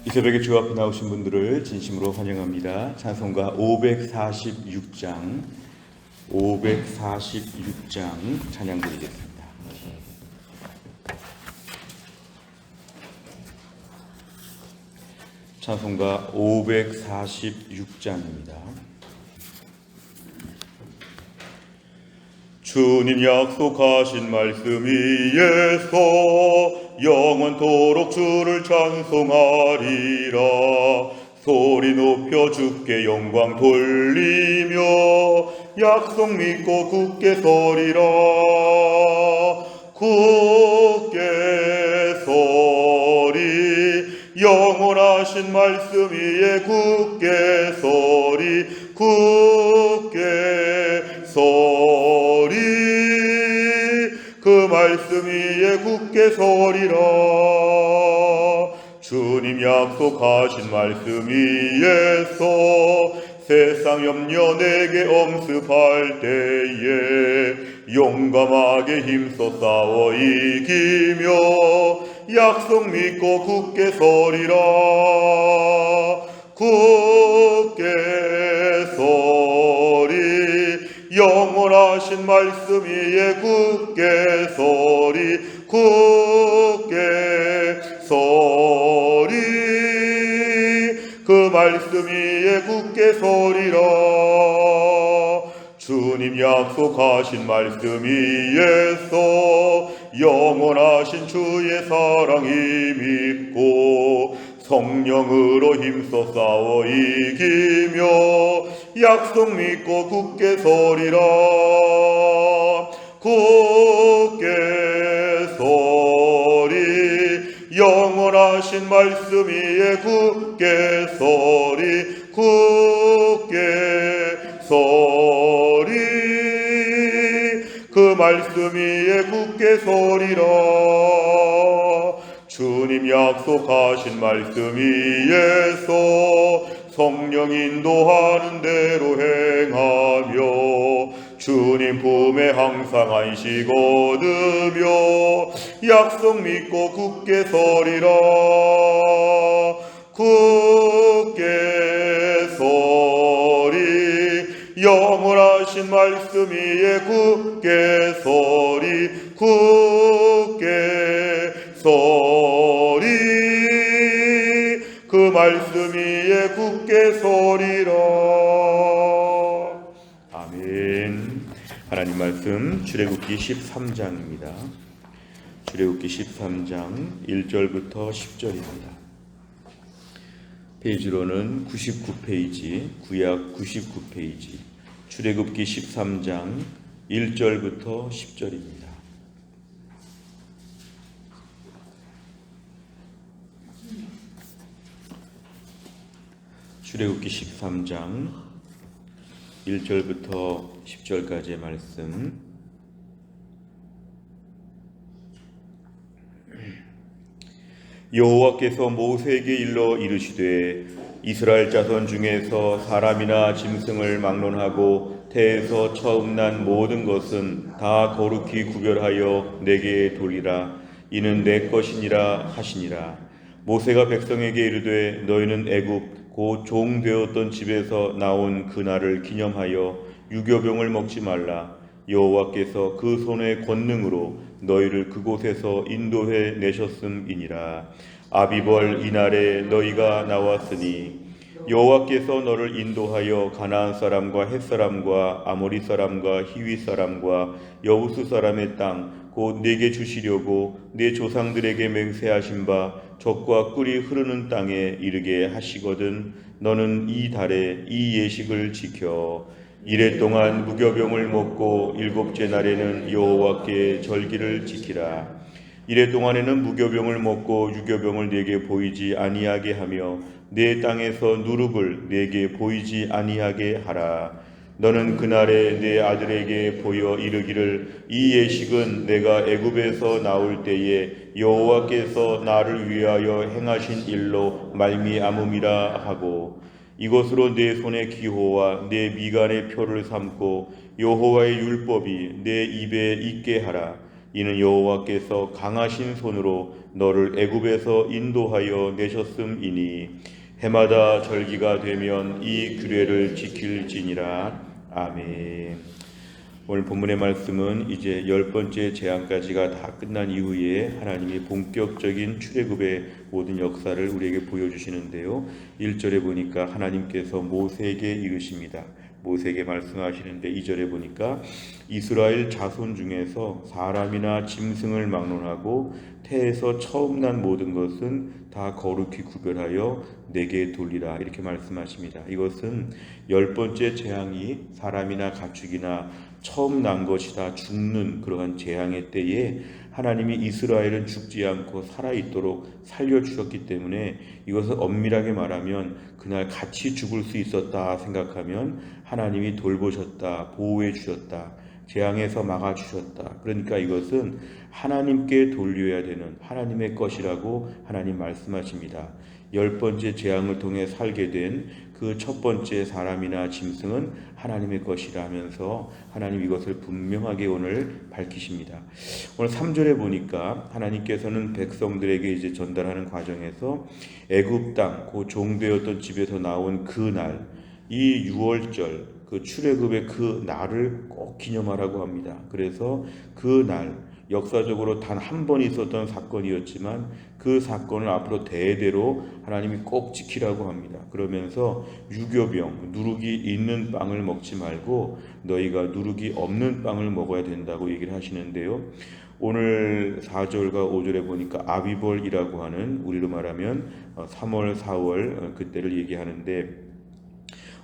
이 새벽에 주 앞에 나오신 분들을 진심으로 환영합니다. 찬송가 546장 찬양 드리겠습니다. 찬송가 546장입니다. 주님 약속하신 말씀 위에서 영원토록 주를 찬송하리라. 소리 높여 주께 영광 돌리며 약속 믿고 굳게 서리라. 굳게 서리 영원하신 말씀 위에 굳게 서리 굳게 서리 그 말씀 위에 굳게 서리라. 주님 약속하신 말씀 위에서 세상 염려 내게 엄습할 때에 용감하게 힘써 싸워 이기며 약속 믿고 굳게 서리라. 굳게 서리 영원하신 말씀 위에 굳게 서리 굳게 서리 그 말씀 위에 굳게 서리라. 주님 약속하신 말씀 위에서 영원하신 주의 사랑 힘입고 성령으로 힘써 싸워 이기며 약속 믿고 굳게 서리라. 굳게 서리 영원하신 말씀 위에 굳게 서리 굳게 서리 그 말씀 위에 굳게 서리라. 주님 약속하신 말씀 위에서 성령 인도하는 대로 행하며 주님 품에 항상 안식 얻으며 약속 믿고 굳게 서리라. 굳게 서리 영원하신 말씀 위에 굳게 서리 굳게 서리 그 말씀 위에 굳게 서리라. 아멘. 하나님 말씀 출애굽기 13장입니다. 출애굽기 13장 1절부터 10절입니다. 페이지로는 99페이지, 구약 99페이지, 출애굽기 13장 1절부터 10절입니다. 출애굽기 13장 1절부터 10절까지의 말씀. 여호와께서 모세에게 일러 이르시되 이스라엘 자손 중에서 사람이나 짐승을 막론하고 태에서 처음 난 모든 것은 다 거룩히 구별하여 내게 돌리라. 이는 내 것이니라 하시니라. 모세가 백성에게 이르되 너희는 애굽 곧 종되었던 집에서 나온 그날을 기념하여 유교병을 먹지 말라. 여호와께서 그 손의 권능으로 너희를 그곳에서 인도해 내셨음이니라. 아비벌 이날에 너희가 나왔으니 여호와께서 너를 인도하여 가나안 사람과 헷 사람과 아모리 사람과 히위 사람과 여부수 사람의 땅 곧 네게 주시려고 네 조상들에게 맹세하신 바 젖과 꿀이 흐르는 땅에 이르게 하시거든. 너는 이 달에 이 예식을 지켜 이래 동안 무교병을 먹고 일곱째 날에는 여호와께 절기를 지키라. 이래 동안에는 무교병을 먹고 유교병을 네게 보이지 아니하게 하며 네 땅에서 누룩을 네게 보이지 아니하게 하라. 너는 그날에 네 아들에게 보여 이르기를 이 예식은 내가 애굽에서 나올 때에 여호와께서 나를 위하여 행하신 일로 말미암음이라 하고 이것으로 내 손의 기호와 내 미간의 표를 삼고 여호와의 율법이 내 입에 있게 하라. 이는 여호와께서 강하신 손으로 너를 애굽에서 인도하여 내셨음이니 해마다 절기가 되면 이 규례를 지킬지니라. 아멘. 오늘 본문의 말씀은 이제 10번째 재앙까지가 다 끝난 이후에 하나님이 본격적인 출애굽의 모든 역사를 우리에게 보여주시는데요. 1절에 보니까 하나님께서 모세에게 이르십니다. 모세에게 말씀하시는데 2절에 보니까 이스라엘 자손 중에서 사람이나 짐승을 막론하고 태에서 처음 난 모든 것은 다 거룩히 구별하여 내게 돌리라, 이렇게 말씀하십니다. 이것은 10번째 재앙이 사람이나 가축이나 처음 난 것이 다 죽는 그러한 재앙의 때에 하나님이 이스라엘은 죽지 않고 살아있도록 살려주셨기 때문에, 이것을 엄밀하게 말하면 그날 같이 죽을 수 있었다 생각하면 하나님이 돌보셨다, 보호해 주셨다, 재앙에서 막아주셨다. 그러니까 이것은 하나님께 돌려야 되는 하나님의 것이라고 하나님 말씀하십니다. 10번째 재앙을 통해 살게 된 그 첫 번째 사람이나 짐승은 하나님의 것이라 하면서 하나님 이것을 분명하게 오늘 밝히십니다. 오늘 3절에 보니까 하나님께서는 백성들에게 이제 전달하는 과정에서 애굽 땅, 그 종되었던 집에서 나온 그 날, 이 6월절, 그 출애굽의 그 날을 꼭 기념하라고 합니다. 그래서 그 날, 역사적으로 단 한 번 있었던 사건이었지만 그 사건을 앞으로 대대로 하나님이 꼭 지키라고 합니다. 그러면서 유교병, 누룩이 있는 빵을 먹지 말고 너희가 누룩이 없는 빵을 먹어야 된다고 얘기를 하시는데요. 오늘 4절과 5절에 보니까 아비벌이라고 하는, 우리로 말하면 3월, 4월 그때를 얘기하는데,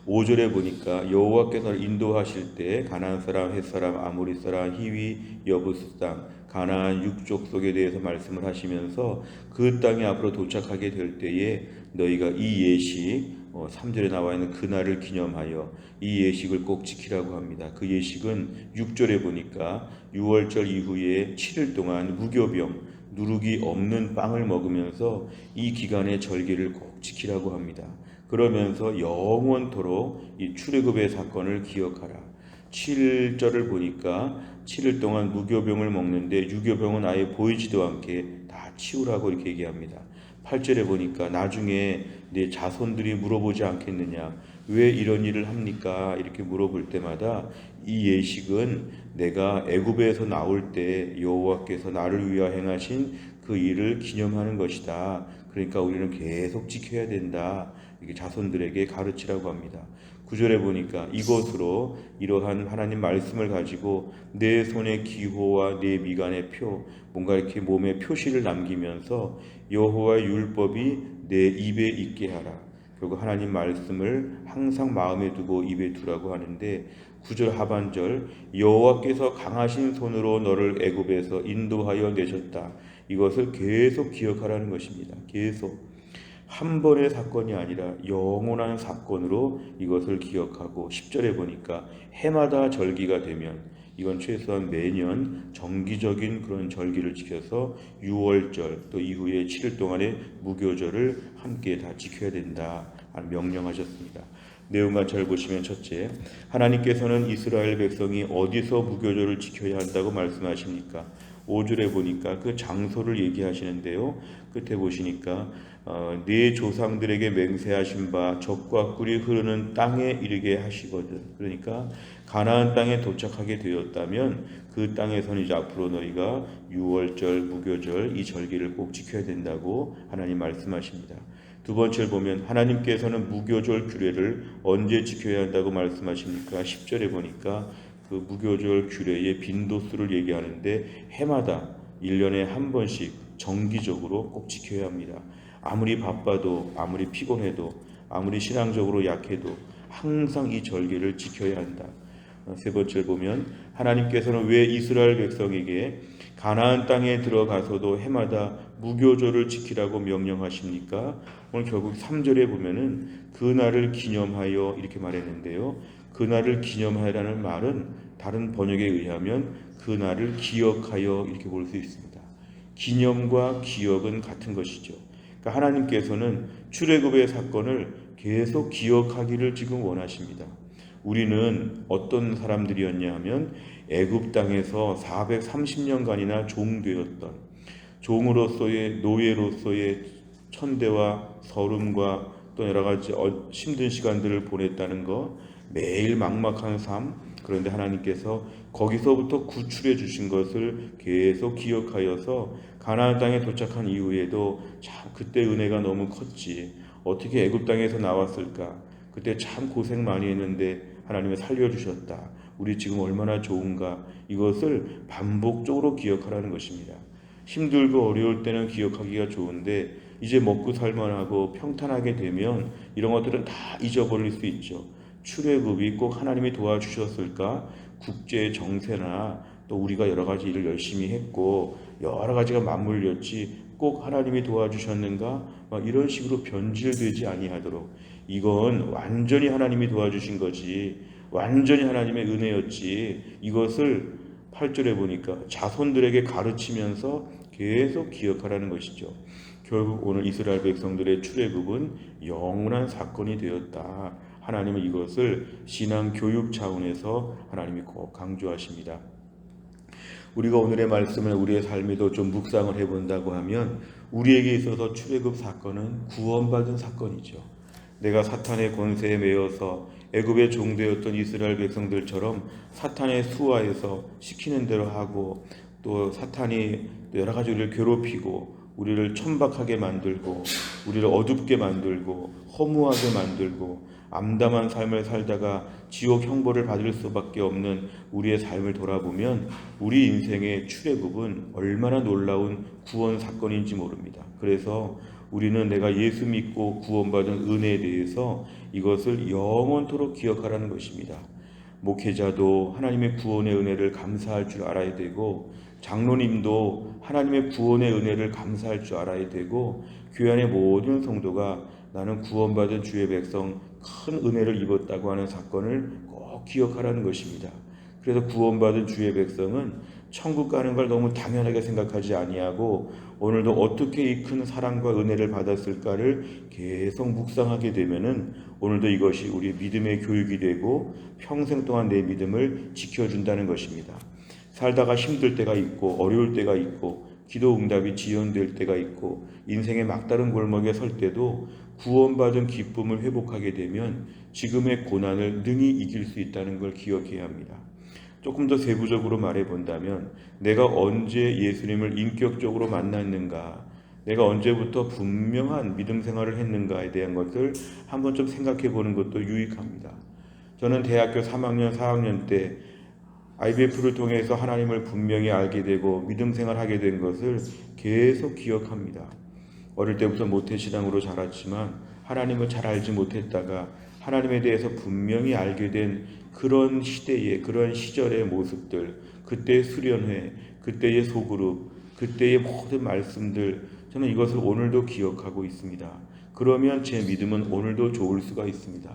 5절에 보니까 여호와께서 인도하실 때 가나안 사람, 헷 사람, 아모리 사람, 히위, 여부스 땅, 가나안 육족 속에 대해서 말씀을 하시면서 그 땅에 앞으로 도착하게 될 때에 너희가 이 예식, 3절에 나와 있는 그날을 기념하여 이 예식을 꼭 지키라고 합니다. 그 예식은 6절에 보니까 6월절 이후에 7일 동안 무교병, 누룩이 없는 빵을 먹으면서 이 기간의 절기를 꼭 지키라고 합니다. 그러면서 영원토록 이 출애굽의 사건을 기억하라. 7절을 보니까 7일 동안 무교병을 먹는데 유교병은 아예 보이지도 않게 다 치우라고 이렇게 얘기합니다. 8절에 보니까 나중에 내 자손들이 물어보지 않겠느냐, 왜 이런 일을 합니까? 이렇게 물어볼 때마다 이 예식은 내가 애굽에서 나올 때 여호와께서 나를 위하여 행하신 그 일을 기념하는 것이다. 그러니까 우리는 계속 지켜야 된다. 이게 자손들에게 가르치라고 합니다. 9절에 보니까 이것으로 이러한 하나님 말씀을 가지고 내 손의 기호와 내 미간의 표, 뭔가 이렇게 몸에 표시를 남기면서 여호와의 율법이 내 입에 있게 하라. 결국 하나님 말씀을 항상 마음에 두고 입에 두라고 하는데, 9절 하반절 여호와께서 강하신 손으로 너를 애굽에서 인도하여 내셨다. 이것을 계속 기억하라는 것입니다. 계속. 한 번의 사건이 아니라 영원한 사건으로 이것을 기억하고, 10절에 보니까 해마다 절기가 되면, 이건 최소한 매년 정기적인 그런 절기를 지켜서 6월절 또 이후에 7일 동안의 무교절을 함께 다 지켜야 된다 명령하셨습니다. 내용만 잘 보시면, 첫째, 하나님께서는 이스라엘 백성이 어디서 무교절을 지켜야 한다고 말씀하십니까? 5절에 보니까 그 장소를 얘기하시는데요. 끝에 보시니까 네 조상들에게 맹세하신 바 젖과 꿀이 흐르는 땅에 이르게 하시거든. 그러니까 가나안 땅에 도착하게 되었다면 그 땅에서는 이제 앞으로 너희가 6월절, 무교절 이 절기를 꼭 지켜야 된다고 하나님 말씀하십니다. 두 번째를 보면 하나님께서는 무교절 규례를 언제 지켜야 한다고 말씀하십니까? 10절에 보니까 그 무교절 규례의 빈도수를 얘기하는데 해마다 1년에 한 번씩 정기적으로 꼭 지켜야 합니다. 아무리 바빠도, 아무리 피곤해도, 아무리 신앙적으로 약해도 항상 이 절기를 지켜야 한다. 세 번째를 보면 하나님께서는 왜 이스라엘 백성에게 가나안 땅에 들어가서도 해마다 무교절을 지키라고 명령하십니까? 오늘 결국 3절에 보면은 그날을 기념하여 이렇게 말했는데요. 그날을 기념하여라는 말은 다른 번역에 의하면 그날을 기억하여 이렇게 볼 수 있습니다. 기념과 기억은 같은 것이죠. 그러니까 하나님께서는 출애굽의 사건을 계속 기억하기를 지금 원하십니다. 우리는 어떤 사람들이었냐 하면 애굽 땅에서 430년간이나 종되었던 종으로서의 노예로서의 천대와 서름과 또 여러 가지 힘든 시간들을 보냈다는 것, 매일 막막한 삶. 그런데 하나님께서 거기서부터 구출해 주신 것을 계속 기억하여서 가나안 땅에 도착한 이후에도 참 그때 은혜가 너무 컸지. 어떻게 애굽 땅에서 나왔을까? 그때 참 고생 많이 했는데 하나님이 살려주셨다. 우리 지금 얼마나 좋은가? 이것을 반복적으로 기억하라는 것입니다. 힘들고 어려울 때는 기억하기가 좋은데 이제 먹고 살만하고 평탄하게 되면 이런 것들은 다 잊어버릴 수 있죠. 출애굽이 꼭 하나님이 도와주셨을까? 국제 정세나 또 우리가 여러 가지 일을 열심히 했고 여러 가지가 맞물렸지 꼭 하나님이 도와주셨는가? 이런 식으로 변질되지 아니하도록, 이건 완전히 하나님이 도와주신 거지, 완전히 하나님의 은혜였지, 이것을 8절에 보니까 자손들에게 가르치면서 계속 기억하라는 것이죠. 결국 오늘 이스라엘 백성들의 출애굽은 영원한 사건이 되었다. 하나님은 이것을 신앙 교육 차원에서 하나님이 꼭 강조하십니다. 우리가 오늘의 말씀을 우리의 삶에도 좀 묵상을 해본다고 하면 우리에게 있어서 출애굽 사건은 구원받은 사건이죠. 내가 사탄의 권세에 매여서 애굽의 종되었던 이스라엘 백성들처럼 사탄의 수하에서 시키는 대로 하고 또 사탄이 여러 가지 우리를 괴롭히고 우리를 천박하게 만들고 우리를 어둡게 만들고 허무하게 만들고 암담한 삶을 살다가 지옥 형벌을 받을 수밖에 없는 우리의 삶을 돌아보면 우리 인생의 출애굽은 얼마나 놀라운 구원 사건인지 모릅니다. 그래서 우리는 내가 예수 믿고 구원받은 은혜에 대해서 이것을 영원토록 기억하라는 것입니다. 목회자도 하나님의 구원의 은혜를 감사할 줄 알아야 되고, 장로님도 하나님의 구원의 은혜를 감사할 줄 알아야 되고, 교회 안의 모든 성도가 나는 구원받은 주의 백성, 큰 은혜를 입었다고 하는 사건을 꼭 기억하라는 것입니다. 그래서 구원받은 주의 백성은 천국 가는 걸 너무 당연하게 생각하지 아니하고 오늘도 어떻게 이 큰 사랑과 은혜를 받았을까를 계속 묵상하게 되면은 오늘도 이것이 우리의 믿음의 교육이 되고 평생 동안 내 믿음을 지켜준다는 것입니다. 살다가 힘들 때가 있고 어려울 때가 있고 기도 응답이 지연될 때가 있고 인생의 막다른 골목에 설 때도 구원받은 기쁨을 회복하게 되면 지금의 고난을 능히 이길 수 있다는 걸 기억해야 합니다. 조금 더 세부적으로 말해본다면 내가 언제 예수님을 인격적으로 만났는가, 내가 언제부터 분명한 믿음 생활을 했는가에 대한 것을 한번 좀 생각해 보는 것도 유익합니다. 저는 대학교 3학년, 4학년 때 IBF를 통해서 하나님을 분명히 알게 되고 믿음 생활하게 된 것을 계속 기억합니다. 어릴 때부터 모태신앙으로 자랐지만 하나님을 잘 알지 못했다가 하나님에 대해서 분명히 알게 된 그런 시대의, 그런 시절의 모습들, 그때의 수련회, 그때의 소그룹, 그때의 모든 말씀들, 저는 이것을 오늘도 기억하고 있습니다. 그러면 제 믿음은 오늘도 좋을 수가 있습니다.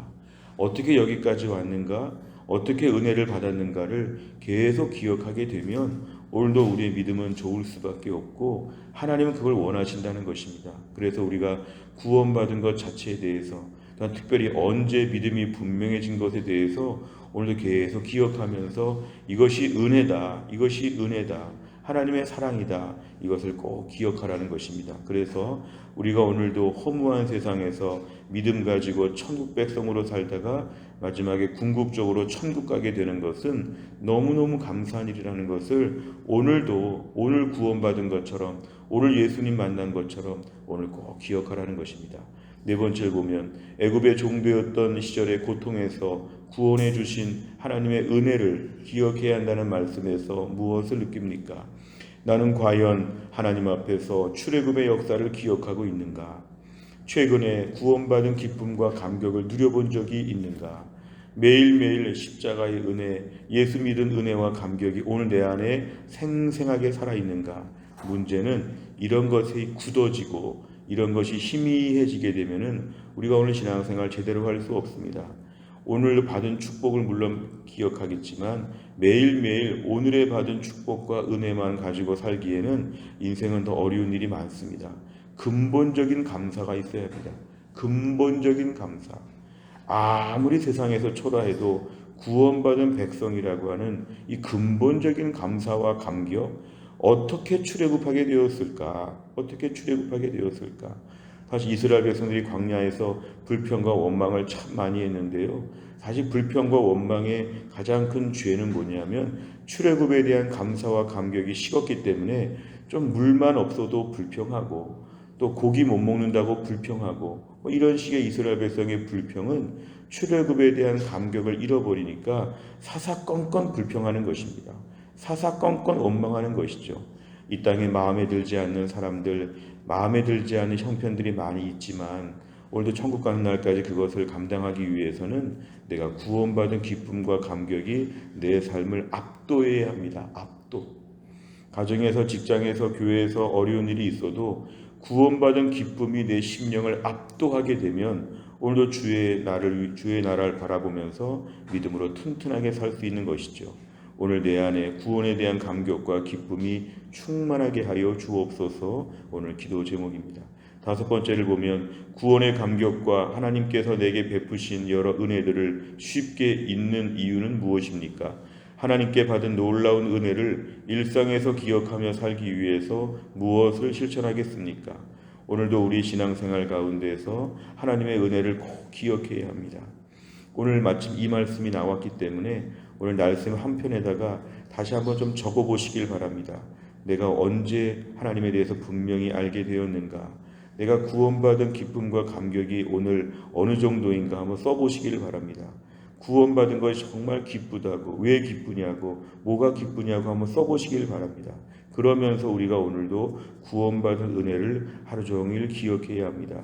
어떻게 여기까지 왔는가, 어떻게 은혜를 받았는가를 계속 기억하게 되면 오늘도 우리의 믿음은 좋을 수밖에 없고 하나님은 그걸 원하신다는 것입니다. 그래서 우리가 구원받은 것 자체에 대해서, 특별히 언제 믿음이 분명해진 것에 대해서 오늘도 계속 기억하면서 이것이 은혜다, 이것이 은혜다, 하나님의 사랑이다, 이것을 꼭 기억하라는 것입니다. 그래서 우리가 오늘도 허무한 세상에서 믿음 가지고 천국 백성으로 살다가 마지막에 궁극적으로 천국 가게 되는 것은 너무너무 감사한 일이라는 것을 오늘도, 오늘 구원받은 것처럼, 오늘 예수님 만난 것처럼 오늘 꼭 기억하라는 것입니다. 네 번째를 보면 애굽의 종되었던 시절의 고통에서 구원해 주신 하나님의 은혜를 기억해야 한다는 말씀에서 무엇을 느낍니까? 나는 과연 하나님 앞에서 출애굽의 역사를 기억하고 있는가? 최근에 구원받은 기쁨과 감격을 누려본 적이 있는가? 매일매일 십자가의 은혜, 예수 믿은 은혜와 감격이 오늘 내 안에 생생하게 살아있는가? 문제는 이런 것이 굳어지고 이런 것이 희미해지게 되면은 우리가 오늘 신앙생활 제대로 할 수 없습니다. 오늘 받은 축복을 물론 기억하겠지만 매일매일 오늘에 받은 축복과 은혜만 가지고 살기에는 인생은 더 어려운 일이 많습니다. 근본적인 감사가 있어야 합니다. 근본적인 감사. 아무리 세상에서 초라해도 구원받은 백성이라고 하는 이 근본적인 감사와 감격, 어떻게 출애굽하게 되었을까? 어떻게 출애굽하게 되었을까? 사실 이스라엘 백성들이 광야에서 불평과 원망을 참 많이 했는데요. 사실 불평과 원망의 가장 큰 죄는 뭐냐면 출애굽에 대한 감사와 감격이 식었기 때문에 좀 물만 없어도 불평하고 또 고기 못 먹는다고 불평하고 이런 식의 이스라엘 백성의 불평은 출애굽에 대한 감격을 잃어버리니까 사사건건 불평하는 것입니다. 사사건건 원망하는 것이죠. 이 땅에 마음에 들지 않는 사람들, 마음에 들지 않는 형편들이 많이 있지만 오늘도 천국 가는 날까지 그것을 감당하기 위해서는 내가 구원받은 기쁨과 감격이 내 삶을 압도해야 합니다. 압도. 가정에서, 직장에서, 교회에서 어려운 일이 있어도 구원받은 기쁨이 내 심령을 압도하게 되면 오늘도 주의 나라를 바라보면서 믿음으로 튼튼하게 살 수 있는 것이죠. 오늘 내 안에 구원에 대한 감격과 기쁨이 충만하게 하여 주옵소서. 오늘 기도 제목입니다. 다섯 번째를 보면 구원의 감격과 하나님께서 내게 베푸신 여러 은혜들을 쉽게 잊는 이유는 무엇입니까? 하나님께 받은 놀라운 은혜를 일상에서 기억하며 살기 위해서 무엇을 실천하겠습니까? 오늘도 우리 신앙생활 가운데서 하나님의 은혜를 꼭 기억해야 합니다. 오늘 마침 이 말씀이 나왔기 때문에 오늘 말씀 한편에다가 다시 한번 좀 적어보시길 바랍니다. 내가 언제 하나님에 대해서 분명히 알게 되었는가? 내가 구원받은 기쁨과 감격이 오늘 어느 정도인가 한번 써보시길 바랍니다. 구원받은 것이 정말 기쁘다고, 왜 기쁘냐고, 뭐가 기쁘냐고 한번 써보시길 바랍니다. 그러면서 우리가 오늘도 구원받은 은혜를 하루 종일 기억해야 합니다.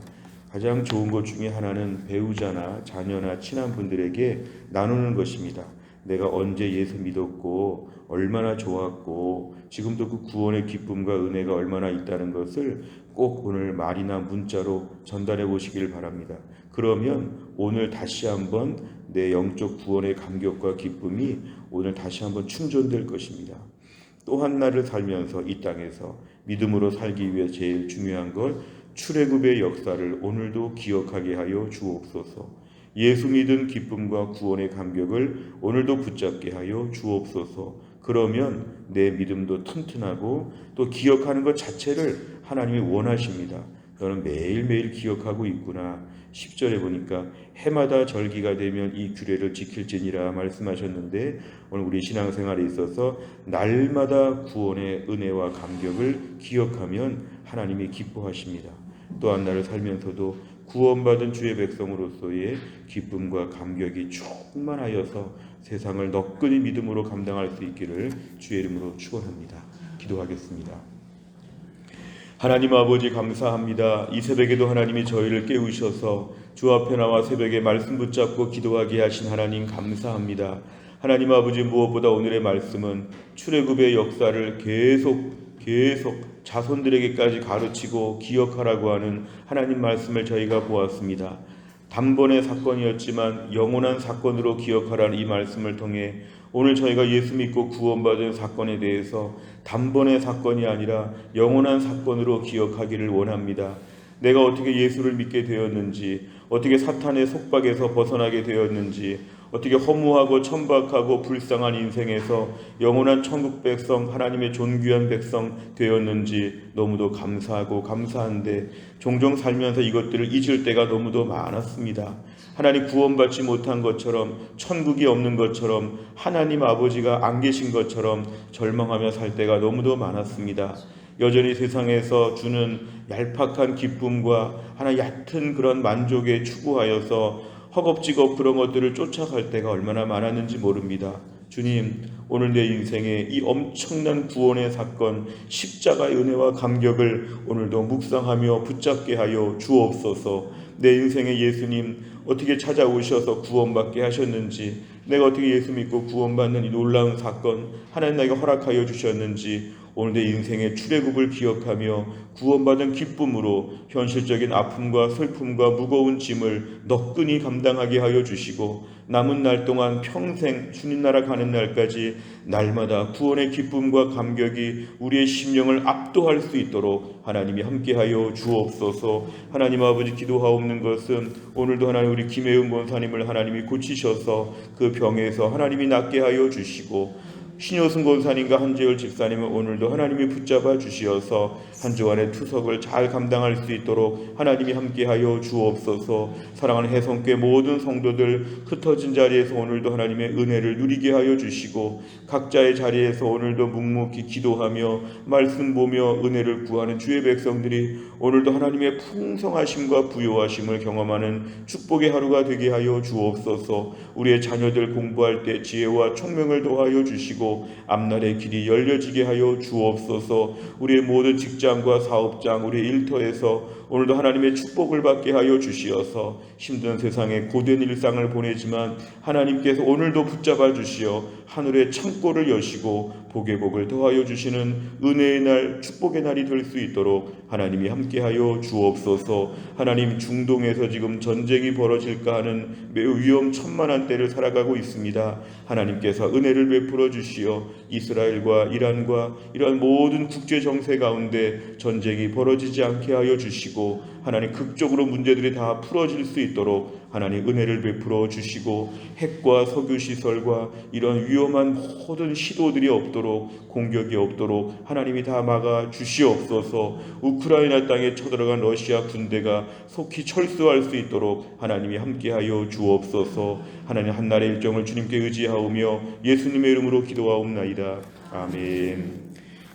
가장 좋은 것 중에 하나는 배우자나 자녀나 친한 분들에게 나누는 것입니다. 내가 언제 예수 믿었고 얼마나 좋았고 지금도 그 구원의 기쁨과 은혜가 얼마나 있다는 것을 꼭 오늘 말이나 문자로 전달해 보시길 바랍니다. 그러면 오늘 다시 한번 내 영적 구원의 감격과 기쁨이 오늘 다시 한번 충전될 것입니다. 또 한 날을 살면서 이 땅에서 믿음으로 살기 위해 제일 중요한 것, 출애굽의 역사를 오늘도 기억하게 하여 주옵소서. 예수 믿은 기쁨과 구원의 감격을 오늘도 붙잡게 하여 주옵소서. 그러면 내 믿음도 튼튼하고 또 기억하는 것 자체를 하나님이 원하십니다. 너는 매일매일 기억하고 있구나. 10절에 보니까 해마다 절기가 되면 이 규례를 지킬지니라 말씀하셨는데 오늘 우리 신앙생활에 있어서 날마다 구원의 은혜와 감격을 기억하면 하나님이 기뻐하십니다. 또한 나를 살면서도 구원받은 주의 백성으로서의 기쁨과 감격이 충만하여서 세상을 너끈히 믿음으로 감당할 수 있기를 주의 이름으로 축원합니다. 기도하겠습니다. 하나님 아버지 감사합니다. 이 새벽에도 하나님이 저희를 깨우셔서 주 앞에 나와 새벽에 말씀 붙잡고 기도하게 하신 하나님 감사합니다. 하나님 아버지 무엇보다 오늘의 말씀은 출애굽의 역사를 계속 자손들에게까지 가르치고 기억하라고 하는 하나님 말씀을 저희가 보았습니다. 단번의 사건이었지만 영원한 사건으로 기억하라는 이 말씀을 통해 오늘 저희가 예수 믿고 구원받은 사건에 대해서 단번의 사건이 아니라 영원한 사건으로 기억하기를 원합니다. 내가 어떻게 예수를 믿게 되었는지, 어떻게 사탄의 속박에서 벗어나게 되었는지, 어떻게 허무하고 천박하고 불쌍한 인생에서 영원한 천국 백성, 하나님의 존귀한 백성 되었는지 너무도 감사하고 감사한데 종종 살면서 이것들을 잊을 때가 너무도 많았습니다. 하나님 구원받지 못한 것처럼, 천국이 없는 것처럼, 하나님 아버지가 안 계신 것처럼 절망하며 살 때가 너무도 많았습니다. 여전히 세상에서 주는 얄팍한 기쁨과 하나 얕은 그런 만족에 추구하여서 허겁지겁 그런 것들을 쫓아갈 때가 얼마나 많았는지 모릅니다. 주님, 오늘 내 인생에 이 엄청난 구원의 사건, 십자가의 은혜와 감격을 오늘도 묵상하며 붙잡게 하여 주옵소서. 내 인생에 예수님 어떻게 찾아오셔서 구원받게 하셨는지, 내가 어떻게 예수 믿고 구원받는 이 놀라운 사건 하나님 나에게 허락하여 주셨는지 오늘 내 인생의 출애굽을 기억하며 구원받은 기쁨으로 현실적인 아픔과 슬픔과 무거운 짐을 너끈히 감당하게 하여 주시고 남은 날 동안 평생 주님 나라 가는 날까지 날마다 구원의 기쁨과 감격이 우리의 심령을 압도할 수 있도록 하나님이 함께하여 주옵소서. 하나님 아버지, 기도하옵는 것은 오늘도 하나님 우리 김혜은 권사님을 하나님이 고치셔서 그 병에서 하나님이 낫게 하여 주시고, 신효승 권사님과 한재열 집사님은 오늘도 하나님이 붙잡아 주시어서 한 주간의 투석을 잘 감당할 수 있도록 하나님이 함께하여 주옵소서. 사랑하는 혜성교회 모든 성도들 흩어진 자리에서 오늘도 하나님의 은혜를 누리게 하여 주시고, 각자의 자리에서 오늘도 묵묵히 기도하며 말씀 보며 은혜를 구하는 주의 백성들이 오늘도 하나님의 풍성하심과 부요하심을 경험하는 축복의 하루가 되게 하여 주옵소서. 우리의 자녀들 공부할 때 지혜와 총명을 더하여 주시고 앞날의 길이 열려지게 하여 주옵소서. 우리의 모든 직장과 사업장, 우리의 일터에서 오늘도 하나님의 축복을 받게 하여 주시어서 힘든 세상에 고된 일상을 보내지만 하나님께서 오늘도 붙잡아 주시어 하늘의 창고를 여시고 복의 복을 더하여 주시는 은혜의 날, 축복의 날이 될 수 있도록 하나님이 함께하여 주옵소서. 하나님, 중동에서 지금 전쟁이 벌어질까 하는 매우 위험천만한 때를 살아가고 있습니다. 하나님께서 은혜를 베풀어 주시어 이스라엘과 이란과 이러한 모든 국제 정세 가운데 전쟁이 벌어지지 않게 하여 주시고, 하나님 극적으로 문제들이 다 풀어질 수 있도록 하나님 은혜를 베풀어 주시고, 핵과 석유 시설과 이런 위험한 모든 시도들이 없도록, 공격이 없도록 하나님이 다 막아 주시옵소서. 우크라이나 땅에 쳐들어간 러시아 군대가 속히 철수할 수 있도록 하나님이 함께하여 주옵소서. 하나님, 한날의 일정을 주님께 의지하오며 예수님의 이름으로 기도하옵나이다. 아멘.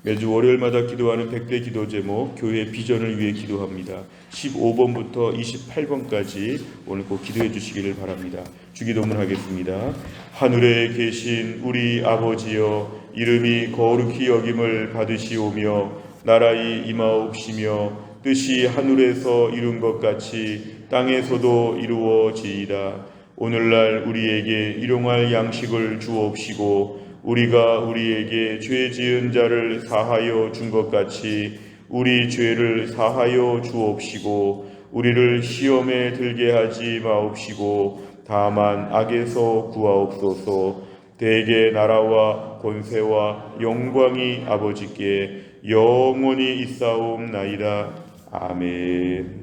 매주 월요일마다 기도하는 100대 기도 제목, 교회 비전을 위해 기도합니다. 15번부터 28번까지 오늘 꼭 기도해 주시기를 바랍니다. 주기도문 하겠습니다. 하늘에 계신 우리 아버지여, 이름이 거룩히 여김을 받으시오며 나라의 임하옵시며 뜻이 하늘에서 이룬 것 같이 땅에서도 이루어지이다. 오늘날 우리에게 일용할 양식을 주옵시고 우리가 우리에게 죄 지은 자를 사하여 준 것 같이 우리 죄를 사하여 주옵시고 우리를 시험에 들게 하지 마옵시고 다만 악에서 구하옵소서. 대개 나라와 권세와 영광이 아버지께 영원히 있사옵나이다. 아멘.